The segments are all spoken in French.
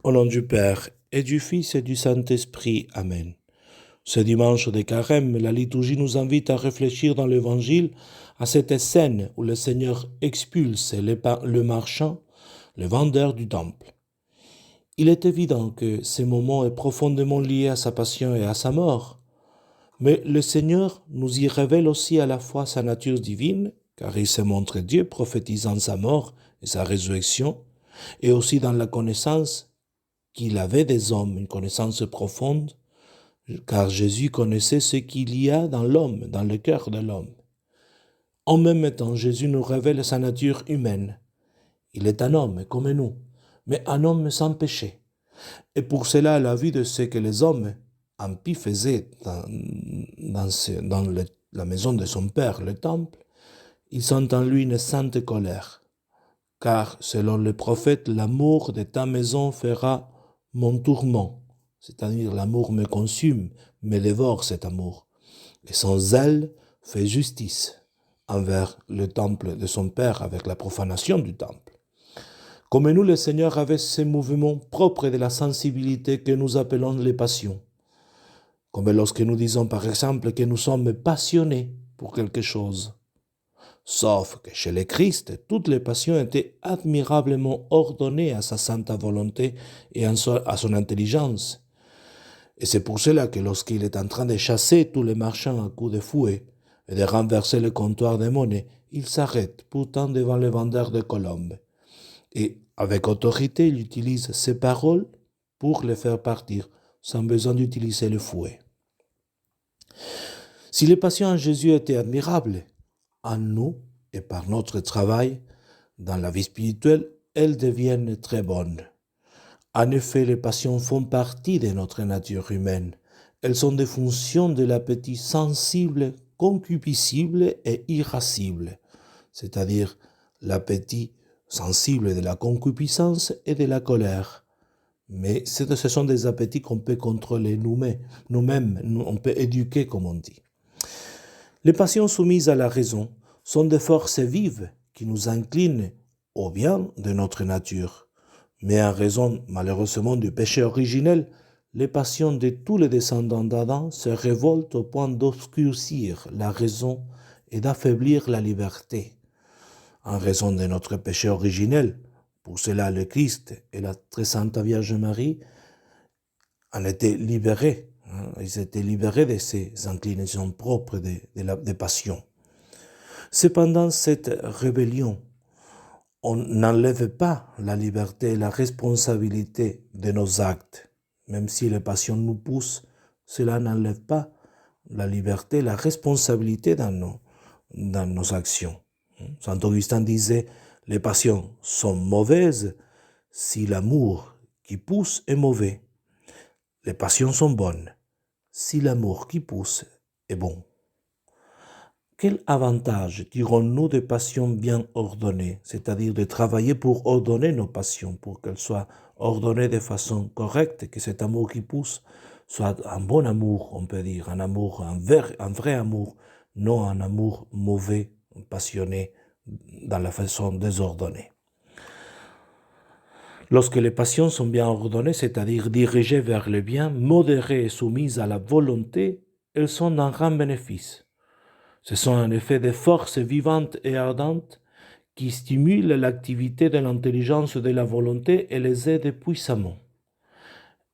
Au nom du Père, et du Fils, et du Saint-Esprit. Amen. Ce dimanche de Carême, la liturgie nous invite à réfléchir dans l'Évangile à cette scène où le Seigneur expulse le marchand, le vendeur du temple. Il est évident que ce moment est profondément lié à sa passion et à sa mort, mais le Seigneur nous y révèle aussi à la fois sa nature divine, car il se montre Dieu prophétisant sa mort et sa résurrection, et aussi dans la connaissance qu'il avait des hommes, une connaissance profonde, car Jésus connaissait ce qu'il y a dans l'homme, dans le cœur de l'homme. En même temps, Jésus nous révèle sa nature humaine. Il est un homme comme nous, mais un homme sans péché. Et pour cela, à la vue de ce que les hommes impies faisaient dans la maison de son Père, le temple, ils sentent en lui une sainte colère. Car, selon le prophète, l'amour de ta maison fera mon tourment. C'est-à-dire, l'amour me consume, me dévore cet amour. Et son zèle fait justice envers le temple de son Père avec la profanation du temple. Comme nous, le Seigneur avait ces mouvements propres de la sensibilité que nous appelons les passions. Comme lorsque nous disons par exemple que nous sommes passionnés pour quelque chose. Sauf que chez le Christ, toutes les passions étaient admirablement ordonnées à sa sainte volonté et à son intelligence. Et c'est pour cela que lorsqu'il est en train de chasser tous les marchands à coups de fouet et de renverser le comptoir des monnaies, il s'arrête pourtant devant le vendeur de colombes. Et avec autorité, il utilise ses paroles pour les faire partir, sans besoin d'utiliser le fouet. Si les passions en Jésus étaient admirables, en nous et par notre travail, dans la vie spirituelle, elles deviennent très bonnes. En effet, les passions font partie de notre nature humaine. Elles sont des fonctions de l'appétit sensible, concupiscible et irascible, c'est-à-dire l'appétit sensible de la concupiscence et de la colère. Mais ce sont des appétits qu'on peut contrôler nous-mêmes, on peut éduquer, comme on dit. Les passions soumises à la raison sont des forces vives qui nous inclinent au bien de notre nature. Mais en raison, malheureusement, du péché originel, les passions de tous les descendants d'Adam se révoltent au point d'obscurcir la raison et d'affaiblir la liberté. En raison de notre péché originel, pour cela le Christ et la très sainte Vierge Marie en étaient libérés. Ils étaient libérés de ces inclinations propres des passions. Cependant, cette rébellion, on n'enlève pas la liberté et la responsabilité de nos actes. Même si les passions nous poussent, cela n'enlève pas la liberté et la responsabilité dans nos actions. Saint Augustin disait, les passions sont mauvaises si l'amour qui pousse est mauvais. Les passions sont bonnes si l'amour qui pousse est bon. Quel avantage tirons-nous des passions bien ordonnées, c'est-à-dire de travailler pour ordonner nos passions, pour qu'elles soient ordonnées de façon correcte, que cet amour qui pousse soit un bon amour, on peut dire, un vrai amour, non un amour mauvais, passionné, dans la façon désordonnée. Lorsque les passions sont bien ordonnées, c'est-à-dire dirigées vers le bien, modérées et soumises à la volonté, elles sont d'un grand bénéfice. Ce sont en effet des forces vivantes et ardentes qui stimulent l'activité de l'intelligence et de la volonté et les aident puissamment.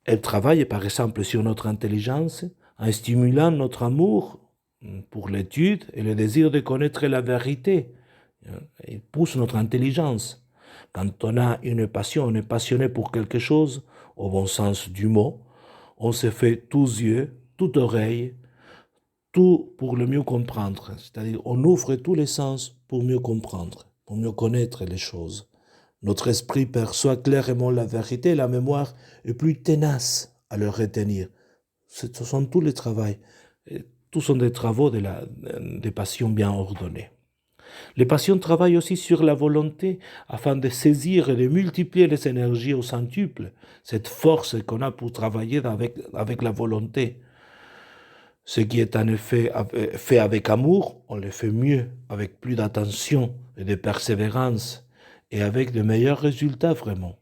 Elles travaillent par exemple sur notre intelligence en stimulant notre amour pour l'étude et le désir de connaître la vérité. Elles poussent notre intelligence. Quand on a une passion, on est passionné pour quelque chose, au bon sens du mot, on se fait tous yeux, toute oreille, tout pour le mieux comprendre. C'est-à-dire, on ouvre tous les sens pour mieux comprendre, pour mieux connaître les choses. Notre esprit perçoit clairement la vérité et la mémoire est plus tenace à le retenir. Ce sont tous les travaux. Tous sont des travaux des passions bien ordonnées. Les passions travaillent aussi sur la volonté afin de saisir et de multiplier les énergies au centuple, cette force qu'on a pour travailler avec la volonté. Ce qui est en effet fait avec amour, on le fait mieux, avec plus d'attention et de persévérance, et avec de meilleurs résultats vraiment.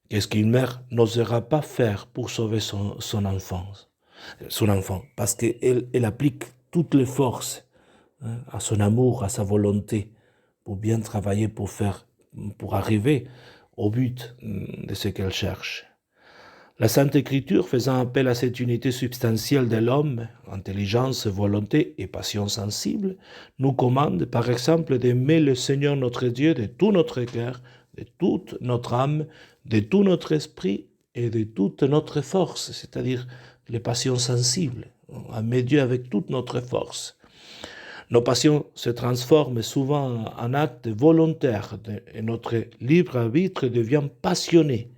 Qu'est-ce qu'une mère n'osera pas faire pour sauver son enfant, parce qu'elle applique toutes les forces, hein, à son amour, à sa volonté, pour bien travailler, pour arriver au but de ce qu'elle cherche. La Sainte Écriture, faisant appel à cette unité substantielle de l'homme, intelligence, volonté et passion sensible, nous commande par exemple d'aimer le Seigneur notre Dieu de tout notre cœur, de toute notre âme, de tout notre esprit et de toute notre force, c'est-à-dire les passions sensibles. Aimer Dieu avec toute notre force. Nos passions se transforment souvent en actes volontaires et notre libre arbitre devient passionné.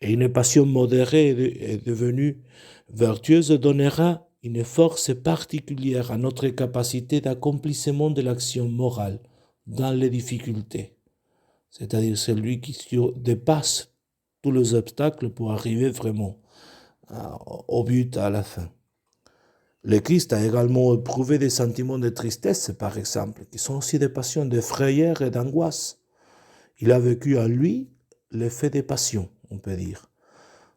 Et une passion modérée est devenue vertueuse donnera une force particulière à notre capacité d'accomplissement de l'action morale dans les difficultés. C'est-à-dire celui qui dépasse tous les obstacles pour arriver vraiment au but à la fin. Le Christ a également éprouvé des sentiments de tristesse, par exemple, qui sont aussi des passions de frayeur et d'angoisse. Il a vécu en lui l'effet des passions, on peut dire.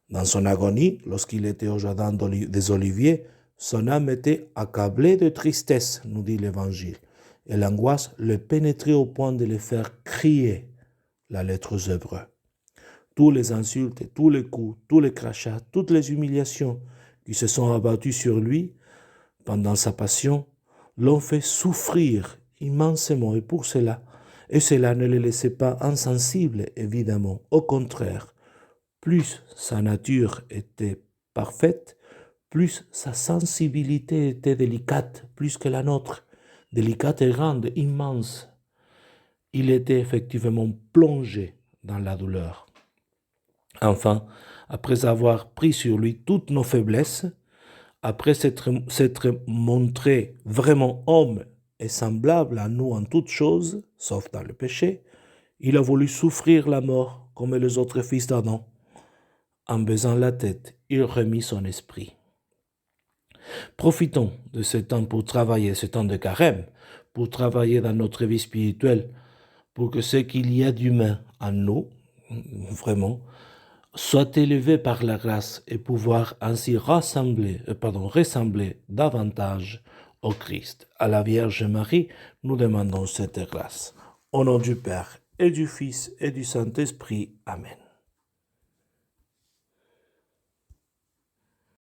Dans son agonie, lorsqu'il était au jardin des Oliviers, son âme était accablée de tristesse, nous dit l'Évangile, et l'angoisse le pénétrait au point de le faire crier, la lettre aux Hébreux. Tous les insultes, tous les coups, tous les crachats, toutes les humiliations qui se sont abattus sur lui pendant sa passion l'ont fait souffrir immensément, et cela ne le laissait pas insensible, évidemment. Au contraire, plus sa nature était parfaite, plus sa sensibilité était délicate, plus que la nôtre, délicate et grande, immense. Il était effectivement plongé dans la douleur. Enfin, après avoir pris sur lui toutes nos faiblesses, après s'être montré vraiment homme et semblable à nous en toutes choses, sauf dans le péché, il a voulu souffrir la mort comme les autres fils d'Adam. En baisant la tête, il remit son esprit. Profitons de ce temps pour travailler, ce temps de carême, pour travailler dans notre vie spirituelle, pour que ce qu'il y a d'humain en nous, vraiment, soit élevé par la grâce et pouvoir ainsi ressembler davantage au Christ. À la Vierge Marie, nous demandons cette grâce. Au nom du Père et du Fils et du Saint-Esprit. Amen.